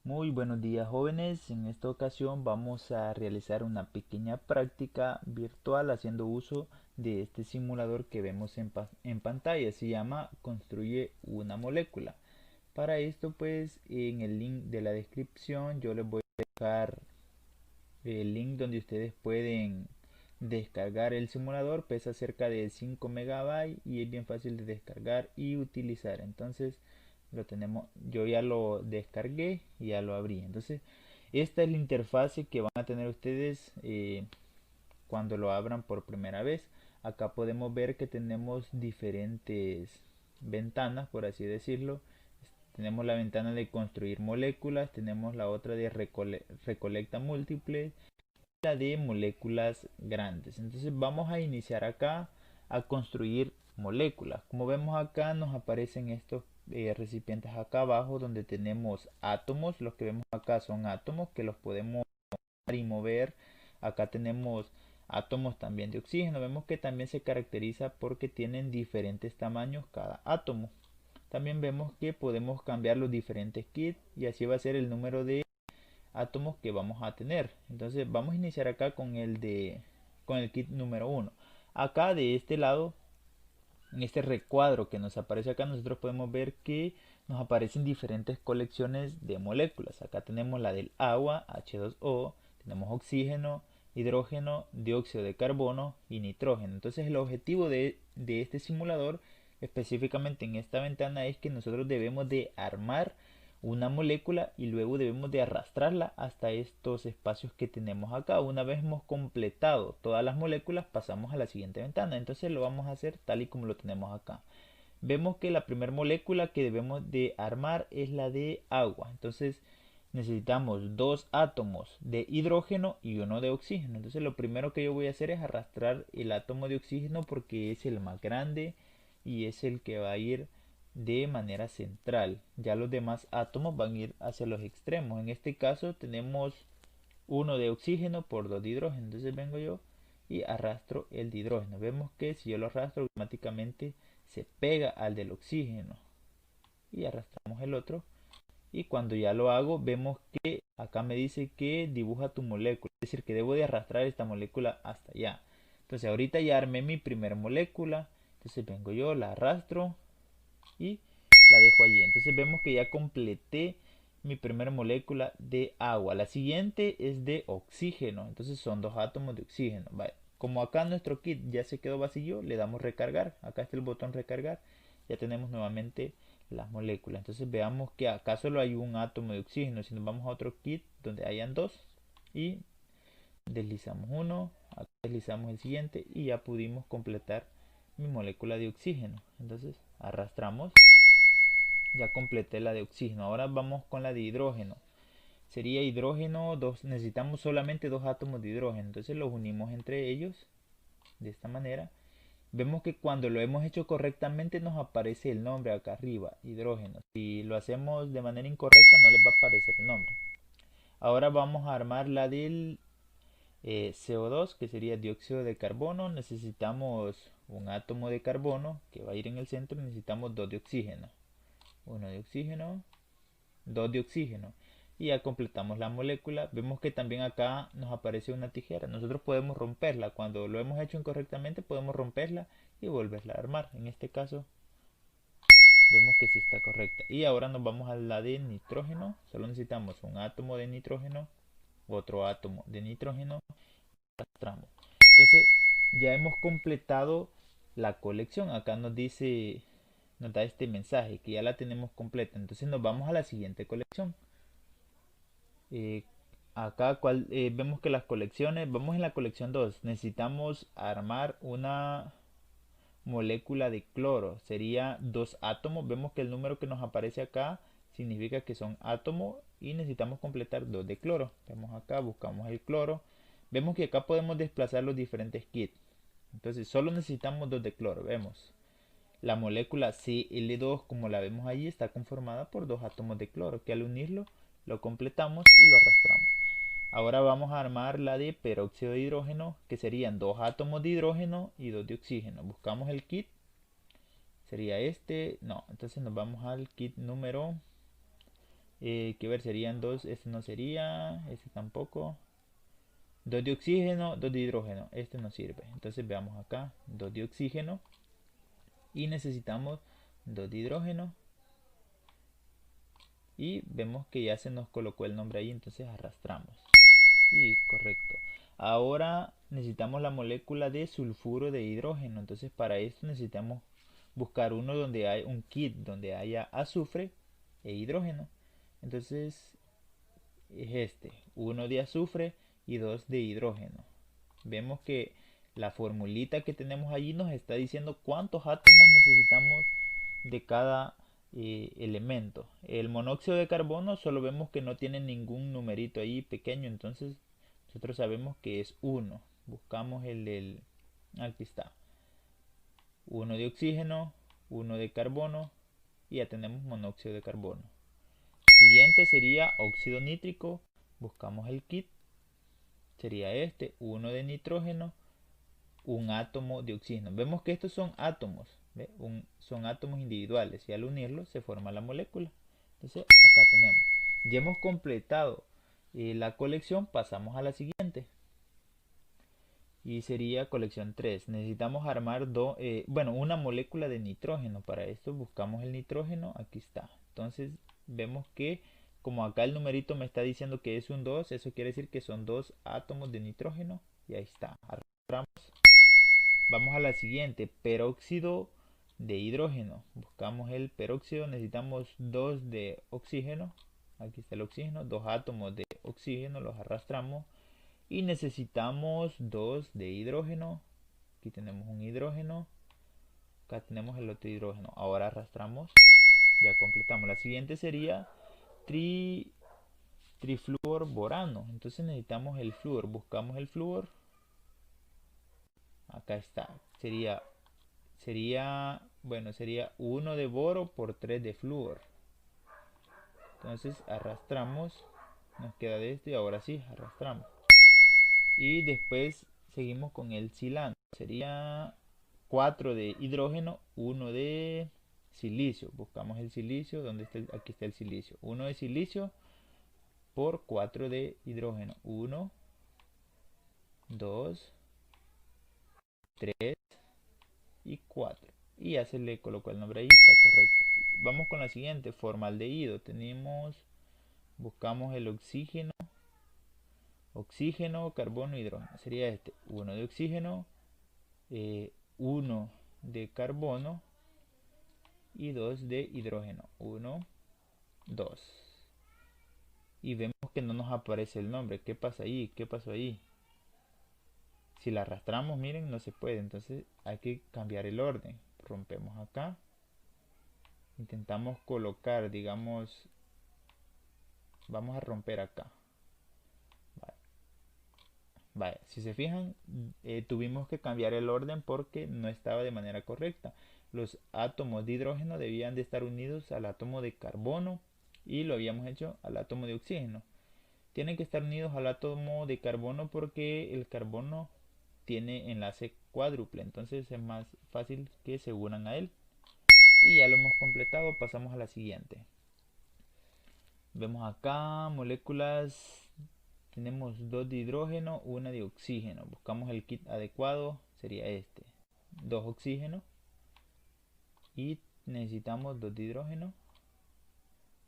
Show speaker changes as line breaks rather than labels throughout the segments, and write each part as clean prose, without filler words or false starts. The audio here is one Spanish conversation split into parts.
Muy buenos días jóvenes, en esta ocasión vamos a realizar una pequeña práctica virtual haciendo uso de este simulador que vemos en pantalla. Se llama Construye una molécula. Para esto pues en el link de la descripción yo les voy a dejar el link donde ustedes pueden descargar el simulador. Pesa cerca de 5 megabytes y es bien fácil de descargar y utilizar. Entonces lo tenemos, yo ya lo descargué y ya lo abrí. Entonces esta es la interfase que van a tener ustedes cuando lo abran por primera vez. Acá podemos ver que tenemos diferentes ventanas, por así decirlo. Tenemos la ventana de construir moléculas, tenemos la otra de recolecta múltiples, la de moléculas grandes. Entonces vamos a iniciar acá a construir moléculas. Como vemos acá nos aparecen estos recipientes acá abajo donde tenemos átomos. Los que vemos acá son átomos que los podemos y mover. Acá tenemos átomos también de oxígeno. Vemos que también se caracteriza porque tienen diferentes tamaños cada átomo. También vemos que podemos cambiar los diferentes kits y así va a ser el número de átomos que vamos a tener. Entonces vamos a iniciar acá con el kit número uno. Acá de este lado, en este recuadro que nos aparece acá, nosotros podemos ver que nos aparecen diferentes colecciones de moléculas. Acá tenemos la del agua, H2O, tenemos oxígeno, hidrógeno, dióxido de carbono y nitrógeno. Entonces el objetivo de este simulador, específicamente en esta ventana, es que nosotros debemos de armar una molécula y luego debemos de arrastrarla hasta estos espacios que tenemos acá. Una vez hemos completado todas las moléculas, pasamos a la siguiente ventana. Entonces lo vamos a hacer tal y como lo tenemos acá. Vemos que la primera molécula que debemos de armar es la de agua. Entonces necesitamos dos átomos de hidrógeno y uno de oxígeno. Entonces lo primero que yo voy a hacer es arrastrar el átomo de oxígeno porque es el más grande y es el que va a ir de manera central. Ya los demás átomos van a ir hacia los extremos. En este caso tenemos uno de oxígeno por dos de hidrógeno. Entonces vengo yo y arrastro el de hidrógeno. Vemos que si yo lo arrastro automáticamente se pega al del oxígeno. Y arrastramos el otro. Y cuando ya lo hago vemos que acá me dice que dibuja tu molécula. Es decir, que debo de arrastrar esta molécula hasta allá. Entonces ahorita ya armé mi primera molécula. Entonces vengo yo, la arrastro y la dejo allí. Entonces vemos que ya completé mi primera molécula de agua. La siguiente es de oxígeno. Entonces son dos átomos de oxígeno. Vale. Como acá nuestro kit ya se quedó vacío, le damos recargar. Acá está el botón recargar. Ya tenemos nuevamente las moléculas. Entonces veamos que acá solo hay un átomo de oxígeno. Si nos vamos a otro kit donde hayan dos y deslizamos uno, acá deslizamos el siguiente y ya pudimos completar mi molécula de oxígeno. Entonces arrastramos, ya completé la de oxígeno. Ahora vamos con la de hidrógeno. Sería hidrógeno, necesitamos solamente dos átomos de hidrógeno. Entonces los unimos entre ellos de esta manera. Vemos que cuando lo hemos hecho correctamente nos aparece el nombre acá arriba, hidrógeno. Si lo hacemos de manera incorrecta no les va a aparecer el nombre. Ahora vamos a armar la del CO2, que sería dióxido de carbono. Necesitamos un átomo de carbono que va a ir en el centro. Necesitamos dos de oxígeno. Uno de oxígeno, dos de oxígeno. Y ya completamos la molécula. Vemos que también acá nos aparece una tijera. Nosotros podemos romperla. Cuando lo hemos hecho incorrectamente podemos romperla y volverla a armar. En este caso vemos que sí está correcta. Y ahora nos vamos a la de nitrógeno. Solo necesitamos un átomo de nitrógeno, otro átomo de nitrógeno. Arrastramos. Entonces ya hemos completado la colección. Acá nos dice, nos da este mensaje que ya la tenemos completa. Entonces nos vamos a la siguiente colección. Eh, Vemos que las colecciones, vamos en la colección 2. Necesitamos armar una molécula de cloro. Sería dos átomos. Vemos que el número que nos aparece acá significa que son átomos y necesitamos completar dos de cloro. Vemos acá, buscamos el cloro. Vemos que acá podemos desplazar los diferentes kits. Entonces solo necesitamos dos de cloro. Vemos la molécula Cl2, como la vemos allí, está conformada por dos átomos de cloro que al unirlo lo completamos y lo arrastramos. Ahora vamos a armar la de peróxido de hidrógeno, que serían dos átomos de hidrógeno y dos de oxígeno. Buscamos el kit, sería este, no, entonces nos vamos al kit número que ver, serían dos, este no sería, este tampoco. 2 de oxígeno, 2 de hidrógeno, este no sirve. Entonces veamos acá, 2 de oxígeno y necesitamos 2 de hidrógeno. Y vemos que ya se nos colocó el nombre ahí, entonces arrastramos. Y correcto. Ahora necesitamos la molécula de sulfuro de hidrógeno. Entonces para esto necesitamos buscar uno donde hay un kit donde haya azufre e hidrógeno. Entonces es este, uno de azufre y 2 de hidrógeno. Vemos que la formulita que tenemos allí nos está diciendo cuántos átomos necesitamos de cada elemento. El monóxido de carbono solo vemos que no tiene ningún numerito ahí pequeño, entonces nosotros sabemos que es 1. Buscamos aquí está. 1 de oxígeno, 1 de carbono y ya tenemos monóxido de carbono. Siguiente sería óxido nítrico, buscamos el kit, sería este, 1 de nitrógeno, un átomo de oxígeno. Vemos que estos son átomos, son átomos individuales y al unirlos se forma la molécula. Entonces acá tenemos, ya hemos completado la colección, pasamos a la siguiente y sería colección 3. Necesitamos armar una molécula de nitrógeno. Para esto buscamos el nitrógeno, aquí está. Entonces vemos que como acá el numerito me está diciendo que es un 2, eso quiere decir que son 2 átomos de nitrógeno y ahí está. Vamos a la siguiente, peróxido de hidrógeno. Buscamos el peróxido, necesitamos 2 de oxígeno. Aquí está el oxígeno, 2 átomos de oxígeno, los arrastramos. Y necesitamos 2 de hidrógeno. Aquí tenemos un hidrógeno. Acá tenemos el otro hidrógeno. Ahora arrastramos. Ya completamos. La siguiente sería trifluorborano. Entonces necesitamos el flúor. Buscamos el flúor. Acá está. Sería 1 de boro por 3 de flúor. Entonces arrastramos. Nos queda de esto y ahora sí, arrastramos. Y después seguimos con el silano. Sería 4 de hidrógeno, 1 de silicio. Buscamos el silicio. ¿Dónde está aquí está el silicio. 1 de silicio por 4 de hidrógeno. 1, 2, 3 y 4. Y ya se le colocó el nombre ahí, está correcto. Vamos con la siguiente, formaldehído. Buscamos el oxígeno, carbono, hidrógeno. Sería este, 1 de oxígeno, 1 de carbono y 2 de hidrógeno. 1, 2. Y vemos que no nos aparece el nombre. ¿Qué pasa ahí? ¿Qué pasó ahí? Si la arrastramos, miren, no se puede. Entonces hay que cambiar el orden. Rompemos acá. Intentamos colocar, digamos, vamos a romper acá. Vale. Si se fijan, tuvimos que cambiar el orden porque no estaba de manera correcta. Los átomos de hidrógeno debían de estar unidos al átomo de carbono y lo habíamos hecho al átomo de oxígeno. Tienen que estar unidos al átomo de carbono porque el carbono tiene enlace cuádruple, entonces es más fácil que se unan a él. Y ya lo hemos completado, pasamos a la siguiente. Vemos acá moléculas, tenemos 2 de hidrógeno, 1 de oxígeno. Buscamos el kit adecuado, sería este. 2 oxígeno y necesitamos 2 de hidrógeno.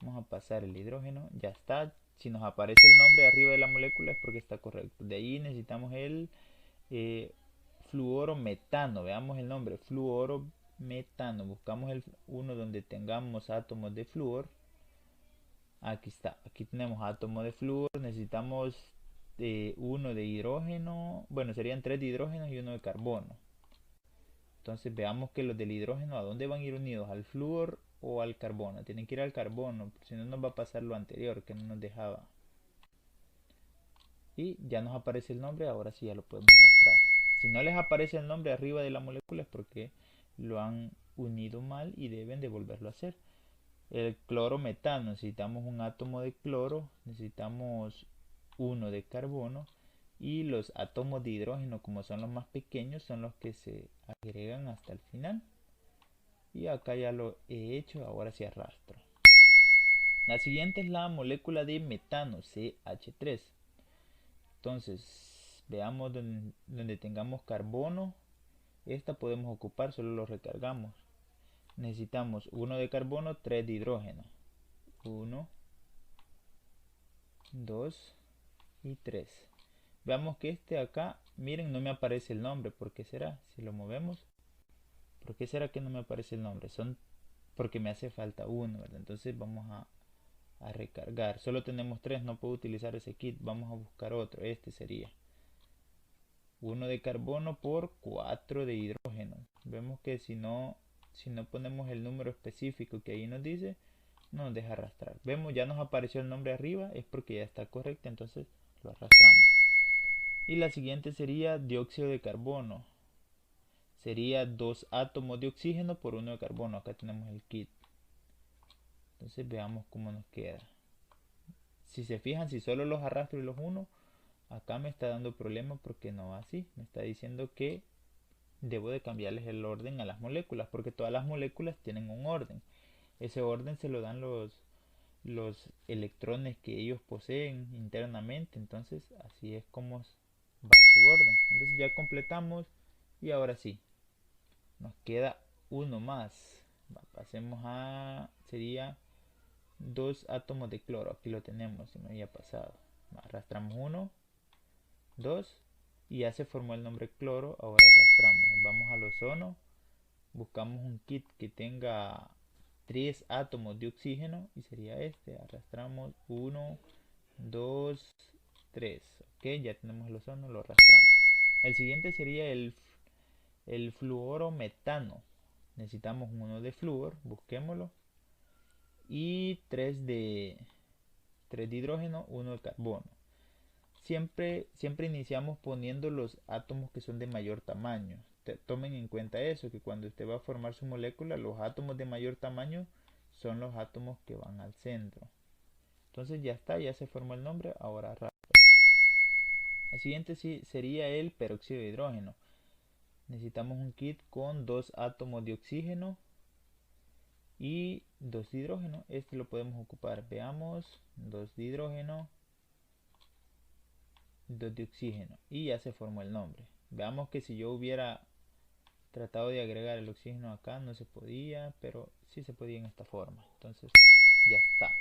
Vamos a pasar el hidrógeno, ya está. Si nos aparece el nombre arriba de la molécula es porque está correcto. De ahí necesitamos el fluorometano. Veamos el nombre, fluorometano. Buscamos uno donde tengamos átomos de flúor. Aquí está, aquí tenemos átomos de flúor. Necesitamos 1 de hidrógeno. Bueno, serían 3 de hidrógeno y 1 de carbono. Entonces veamos que los del hidrógeno, ¿a dónde van a ir unidos? ¿Al flúor o al carbono? Tienen que ir al carbono, si no nos va a pasar lo anterior que no nos dejaba. Y ya nos aparece el nombre, ahora sí ya lo podemos arrastrar. Si no les aparece el nombre arriba de la molécula es porque lo han unido mal y deben de volverlo a hacer. El clorometano, necesitamos un átomo de cloro, necesitamos 1 de carbono y los átomos de hidrógeno, como son los más pequeños, son los que se agregan hasta el final. Y acá ya lo he hecho, ahora sí arrastro. La siguiente es la molécula de metano, CH3. Entonces, veamos donde tengamos carbono. Esta podemos ocupar, solo lo recargamos. Necesitamos 1 de carbono, 3 de hidrógeno. 1, 2 y 3. Veamos que este acá, miren, no me aparece el nombre. ¿Por qué será? Si lo movemos, ¿por qué será que no me aparece el nombre? Son porque me hace falta uno, ¿verdad? Entonces vamos a recargar. Solo tenemos 3, no puedo utilizar ese kit. Vamos a buscar otro. Este sería 1 de carbono por 4 de hidrógeno. Vemos que si no ponemos el número específico que ahí nos dice, no nos deja arrastrar. Vemos, ya nos apareció el nombre arriba, es porque ya está correcto, entonces lo arrastramos. Y la siguiente sería dióxido de carbono. Sería 2 átomos de oxígeno por 1 de carbono. Acá tenemos el kit. Entonces veamos cómo nos queda. Si se fijan, si solo los arrastro y los uno, acá me está dando problema porque no va así. Me está diciendo que debo de cambiarles el orden a las moléculas, porque todas las moléculas tienen un orden. Ese orden se lo dan los electrones que ellos poseen internamente. Entonces así es como va su orden. Entonces ya completamos y ahora sí, nos queda uno más. Pasemos a, sería 2 átomos de cloro. Aquí lo tenemos, se me había pasado. Arrastramos 1, 2 y ya se formó el nombre cloro. Ahora arrastramos, vamos al ozono, buscamos un kit que tenga 3 átomos de oxígeno y sería este. Arrastramos 1, 2, 3. Ok, ya tenemos el ozono, lo arrastramos. El siguiente sería el fluorometano. Necesitamos 1 de flúor, busquémoslo. Y 3 de hidrógeno, 1 de carbono. Siempre iniciamos poniendo los átomos que son de mayor tamaño. Tomen en cuenta eso, que cuando usted va a formar su molécula, los átomos de mayor tamaño son los átomos que van al centro. Entonces ya está, ya se formó el nombre, ahora arrastra. El siguiente sí sería el peróxido de hidrógeno. Necesitamos un kit con 2 átomos de oxígeno y 2 de hidrógeno. Este lo podemos ocupar. Veamos, 2 de hidrógeno, 2 de oxígeno y ya se formó el nombre. Veamos que si yo hubiera tratado de agregar el oxígeno acá no se podía, pero sí se podía en esta forma. Entonces ya está.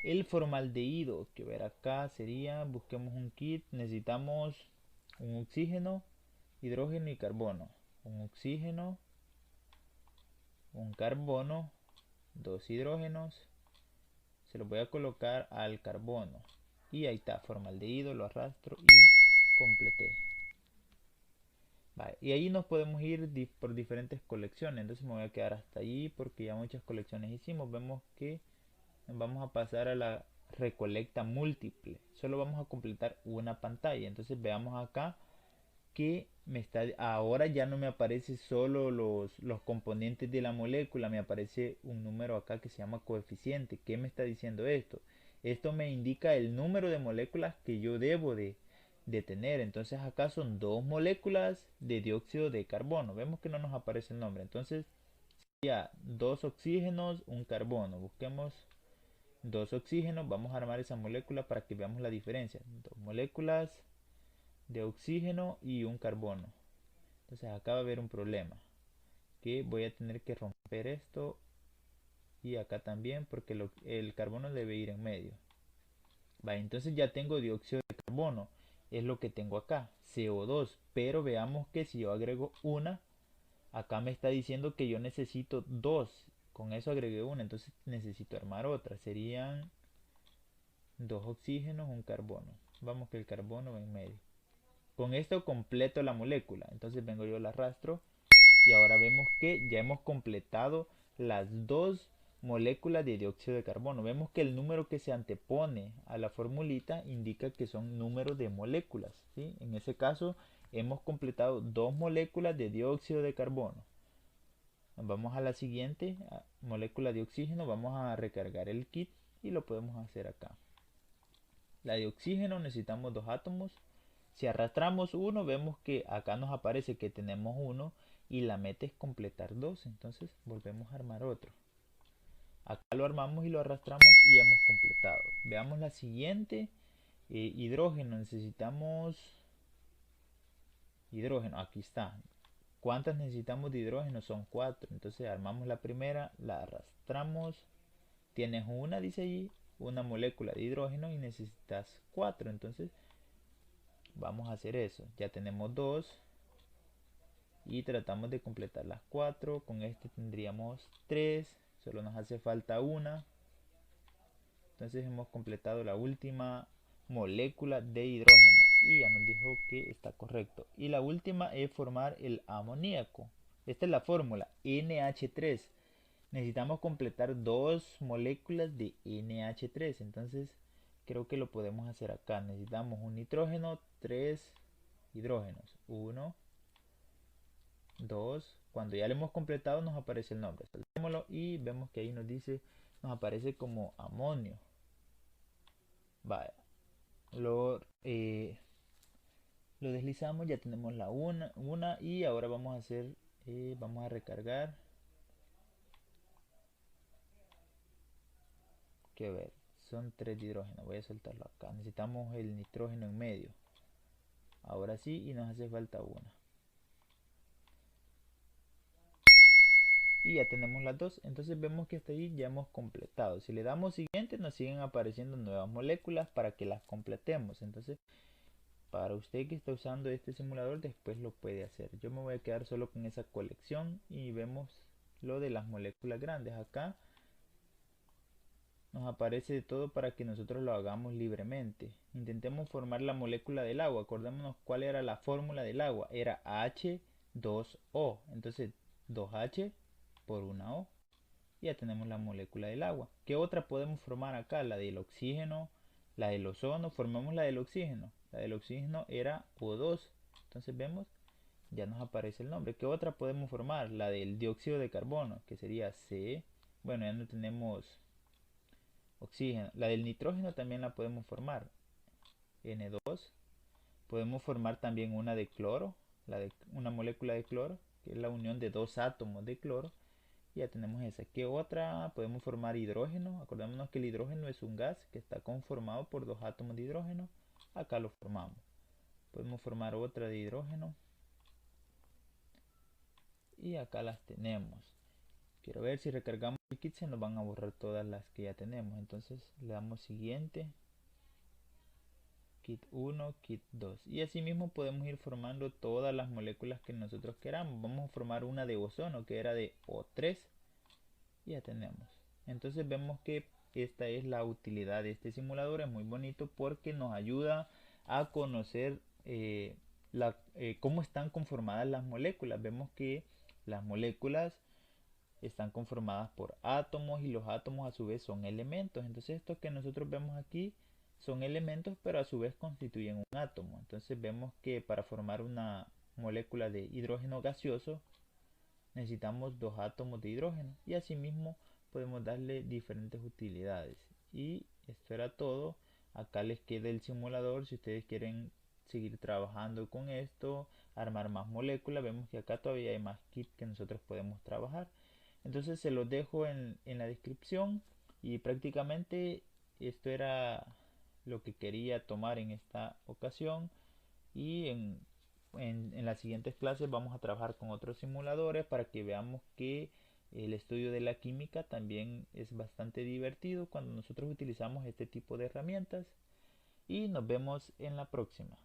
El formaldehído que ver acá sería, busquemos un kit, necesitamos un oxígeno, hidrógeno y carbono. Un oxígeno, un carbono, 2 hidrógenos, se los voy a colocar al carbono y ahí está, formaldehído, lo arrastro y completé. Vale, y ahí nos podemos ir por diferentes colecciones, entonces me voy a quedar hasta allí porque ya muchas colecciones hicimos. Vemos que vamos a pasar a la recolecta múltiple, solo vamos a completar una pantalla. Entonces veamos acá que ahora ya no me aparece solo los componentes de la molécula, me aparece un número acá que se llama coeficiente. ¿Qué me está diciendo esto? Esto me indica el número de moléculas que yo debo de tener. Entonces acá son 2 moléculas de dióxido de carbono. Vemos que no nos aparece el nombre. Entonces ya 2 oxígenos, un carbono. Busquemos 2 oxígenos. Vamos a armar esa molécula para que veamos la diferencia. 2 moléculas de oxígeno y un carbono. Entonces acá va a haber un problema, que voy a tener que romper esto y acá también porque el carbono debe ir en medio. Vale, entonces ya tengo dióxido de carbono, es lo que tengo acá, CO2, pero veamos que si yo agrego una, acá me está diciendo que yo necesito 2, con eso agregué una, entonces necesito armar otra, serían 2 oxígenos, un carbono. Vamos que el carbono va en medio. Con esto completo la molécula, entonces vengo yo la arrastro y ahora vemos que ya hemos completado las 2 moléculas de dióxido de carbono. Vemos que el número que se antepone a la formulita indica que son números de moléculas, ¿sí? En ese caso hemos completado 2 moléculas de dióxido de carbono. Vamos a la siguiente molécula de oxígeno, vamos a recargar el kit y lo podemos hacer acá. La de oxígeno necesitamos 2 átomos. Si arrastramos uno, vemos que acá nos aparece que tenemos uno y la meta es completar 2. Entonces volvemos a armar otro. Acá lo armamos y lo arrastramos y hemos completado. Veamos la siguiente. Hidrógeno, necesitamos hidrógeno, aquí está. ¿Cuántas necesitamos de hidrógeno? Son 4. Entonces armamos la primera, la arrastramos. Tienes una, dice allí, una molécula de hidrógeno y necesitas 4. Entonces vamos a hacer eso. Ya tenemos 2 y tratamos de completar las 4. Con este tendríamos 3. Solo nos hace falta una. Entonces hemos completado la última molécula de hidrógeno y ya nos dijo que está correcto. Y la última es formar el amoníaco. Esta es la fórmula NH3. Necesitamos completar dos moléculas de NH3. Entonces creo que lo podemos hacer acá. Necesitamos un nitrógeno, 3 hidrógenos. 1, 2. Cuando ya lo hemos completado nos aparece el nombre. Saltémoslo y vemos que ahí nos dice, nos aparece como amonio. Vaya, lo deslizamos, ya tenemos la una y ahora vamos a hacer, vamos a recargar. Que ver, son 3 de hidrógeno, voy a soltarlo acá. Necesitamos el nitrógeno en medio. Ahora sí, y nos hace falta una. Y ya tenemos las dos, entonces vemos que hasta ahí ya hemos completado. Si le damos siguiente nos siguen apareciendo nuevas moléculas para que las completemos. Entonces para usted que está usando este simulador después lo puede hacer. Yo me voy a quedar solo con esa colección y vemos lo de las moléculas grandes. Acá nos aparece de todo para que nosotros lo hagamos libremente. Intentemos formar la molécula del agua. Acordémonos cuál era la fórmula del agua. Era H2O. Entonces 2H por una O. Y ya tenemos la molécula del agua. ¿Qué otra podemos formar acá? La del oxígeno, la del ozono. Formamos la del oxígeno. La del oxígeno era O2. Entonces vemos, ya nos aparece el nombre. ¿Qué otra podemos formar? La del dióxido de carbono, que sería C. Bueno, ya no tenemos oxígeno. La del nitrógeno también la podemos formar. N2. Podemos formar también una de cloro, una molécula de cloro, que es la unión de dos átomos de cloro. Y ya tenemos esa. ¿Qué otra? Podemos formar hidrógeno. Acordémonos que el hidrógeno es un gas que está conformado por dos átomos de hidrógeno. Acá lo formamos. Podemos formar otra de hidrógeno. Y acá las tenemos. Quiero ver si recargamos el kit se nos van a borrar todas las que ya tenemos. Entonces le damos siguiente. Kit 1, kit 2. Y así mismo podemos ir formando todas las moléculas que nosotros queramos. Vamos a formar una de ozono que era de O3. Y ya tenemos. Entonces vemos que esta es la utilidad de este simulador. Es muy bonito porque nos ayuda a conocer cómo están conformadas las moléculas. Vemos que las moléculas están conformadas por átomos y los átomos a su vez son elementos. Entonces estos que nosotros vemos aquí son elementos pero a su vez constituyen un átomo. Entonces vemos que para formar una molécula de hidrógeno gaseoso necesitamos dos átomos de hidrógeno y asimismo podemos darle diferentes utilidades. Y esto era todo. Acá les queda el simulador si ustedes quieren seguir trabajando con esto, armar más moléculas. Vemos que acá todavía hay más kits que nosotros podemos trabajar. Entonces se los dejo en la descripción y prácticamente esto era lo que quería tomar en esta ocasión y en las siguientes clases vamos a trabajar con otros simuladores para que veamos que el estudio de la química también es bastante divertido cuando nosotros utilizamos este tipo de herramientas y nos vemos en la próxima.